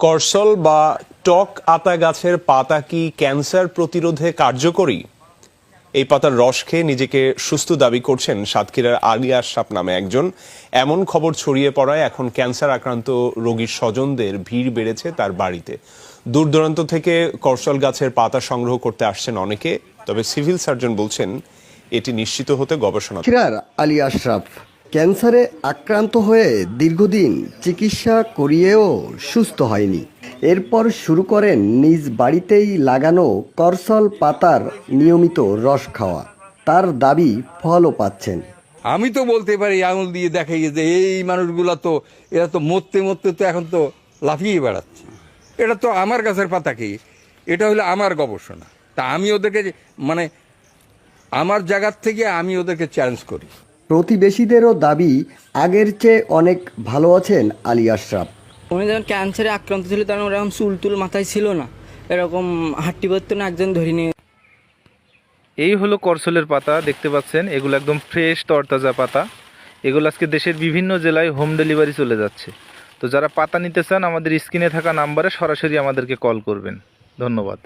করসল বা টক আতা গাছের পাতা কি ক্যান্সার প্রতিরোধে কার্যকরী? এই পাতার রস খেয়ে নিজেকে সুস্থ দাবি করছেন সাতক্ষীরার আলী আশরাফ নামে একজন। এমন খবর ছড়িয়ে পড়ায় এখন ক্যান্সার আক্রান্ত রোগীর স্বজনদের ভিড় বেড়েছে তার বাড়িতে। দূর দূরান্ত থেকে করসল গাছের পাতা সংগ্রহ করতে আসছেন অনেকে, তবে সিভিল সার্জন বলছেন এটি নিশ্চিত হতে গবেষণা। সাতক্ষীরার আলী আশরাফ ক্যান্সারে আক্রান্ত হয়ে দীর্ঘদিন চিকিৎসা করিয়েও সুস্থ হয়নি। এরপর শুরু করেন নিজ বাড়িতেই লাগানো করসল পাতার নিয়মিত রস খাওয়া। তার দাবি ফলও পাচ্ছেন। আমি তো বলতে পারি আঙুল দিয়ে দেখাই যে এই মানুষগুলা তো এরা তো মরতে মরতে তো এখন তো লাফিয়ে বেড়াচ্ছে। এটা তো আমার গাছের পাতা কি, এটা হলো আমার গবেষণা। তা আমি ওদেরকে মানে আমার জায়গার থেকে আমি ওদেরকে চ্যালেঞ্জ করি। প্রতিবেশীদেরও দাবি আগের চেয়ে অনেক ভালো আছেন আলী আশরাফ। উনি যখন ক্যান্সারে আক্রান্ত ছিল তখন ওরকম চুল টুল মাথায় ছিল না, এরকম হাঁটতে পারতো না, একজন ধরে নিয়ে। এই হলো করসলের পাতা, দেখতে পাচ্ছেন এগুলো একদম ফ্রেশ তরতাজা পাতা। এগুলো আজকে দেশের বিভিন্ন জেলায় হোম ডেলিভারি চলে যাচ্ছে। তো যারা পাতা নিতে চান আমাদের স্ক্রিনে থাকা নাম্বারে সরাসরি আমাদেরকে কল করবেন। ধন্যবাদ।